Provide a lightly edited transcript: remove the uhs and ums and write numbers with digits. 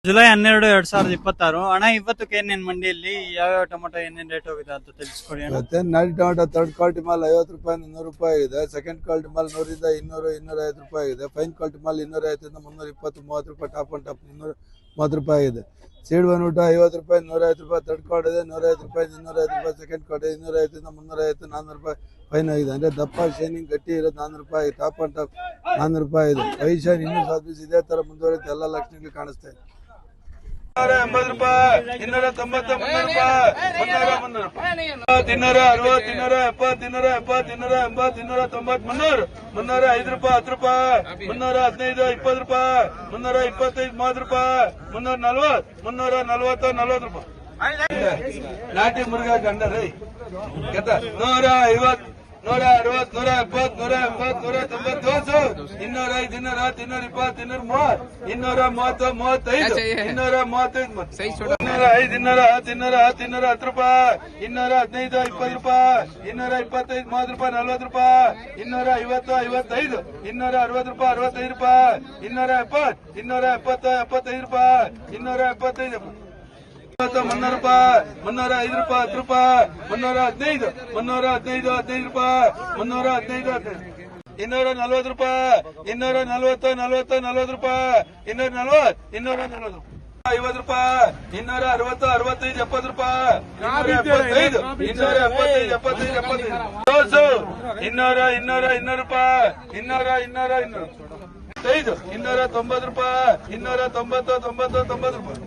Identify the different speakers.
Speaker 1: July 12, 2026 ಅಣ್ಣ. ಇವತ್ತು KNN ಮಂಡಿಯಲ್ಲಿ ಯಾವ ಟೊಮೆಟೊ ಏನೇನ್ ರೇಟ್ ಹೋಗಿದೆ ಅಂತ ತಿಳಿಸ್ಕೊಡಿ ಅಣ್ಣ.
Speaker 2: ಮತ್ತೆ ನಾಟಿ ಟೊಮೆಟೊ ಥರ್ಡ್ ಕ್ವಾಲಿಟಿ ಮಾಲ್ 50 ರೂಪಾಯಿಂದ 100 ರೂಪಾಯಿ ಇದೆ. ಸೆಕೆಂಡ್ ಕ್ವಾಲಿಟಿ ಮಾಲ್ 100 ರಿಂದ 200, 250 ರೂಪಾಯಿ ಇದೆ. ಫೈನ್ ಕ್ವಾಲಿಟಿ ಮಾಲ್ 250 ರಿಂದ 320, 30 ರೂಪಾಯಿ. ಟಾಪ್ ಅಂಡ್ ಟಾಪ್ 230 ರೂಪಾಯಿ ಇದೆ. ಸೀಡ್ ಬಂದ್ಬಿಟ್ಟು 50 ರೂಪಾಯಿ, 150 ರೂಪಾಯಿ ಥರ್ಡ್ ಕ್ವಾಲಿಟಿ ಇದೆ. 150 ರೂಪಾಯಿ, 250 ರೂಪಾಯಿ ಸೆಕೆಂಡ್ ಕ್ವಾಲಿಟಿ, 250 ರಿಂದ 350, 400 ರೂಪಾಯಿ ಫೈನ್ ಆಗಿದೆ. ಅಂದ್ರೆ ದಪ್ಪ ಶೈನಿಂಗ್ ಗಟ್ಟಿ ಇರೋದು 400 ರೂಪಾಯಿ. ಟಾಪ್ ಅಂಡ್ ಟಾಪ್ 400 ರೂಪಾಯಿ ಇದೆ. ವೈ ಶೈನ್ ಇನ್ನೂ ಸರ್ವಿಸ್ ಇದೇ ತರ ಮುಂದುವರಿಯುತ್ತೆ. ಎಲ್ಲ ಲಕ್ಷಣಗಳು ಕಾಣಿಸ್ತಾ ಇದೆ.
Speaker 3: 280 ರೂಪಾಯಿ, 290, 300 ರೂಪಾಯಿ, 300, 260, 270, 280, 280, 290, 300, 305 ರೂಪಾಯಿ, 10 ರೂಪಾಯಿ, 315, 20 ರೂಪಾಯಿ, 325, 30 ರೂಪಾಯಿ, 340, 340, 40 ರೂಪಾಯಿ. ನಾಟಿ ಮುರುಘಾ ಗಂಡ ರೈ 150, 160, 170, 180, 190, 205, 210, 220, 230, 235, 235, 210 ರೂಪಾಯಿ, 215, 20 ರೂಪಾಯಿ, 225, 30 ರೂಪಾಯಿ, 40 ರೂಪಾಯಿ, 250, 55, 260 ರೂಪಾಯಿ, 65 ರೂಪಾಯಿ, 270, 270, 75 ರೂಪಾಯಿ, 275, 300 ರೂಪಾಯಿ, 305 ರೂಪಾಯಿ, 10 ರೂಪಾಯಿ, 315, 315, 15 ರೂಪಾಯಿ, 315, 240 ರೂಪಾಯಿ, 240, 40, 40 ರೂಪಾಯಿ, 240, 240, 50 ರೂಪಾಯಿ, 260, 65, 70 ರೂಪಾಯಿ, 275, 275, 75, 200, 200 ರೂಪಾಯಿ, 200, 290 ರೂಪಾಯಿ, 290 ರೂಪಾಯಿ, 290, 90 ರೂಪಾಯಿ.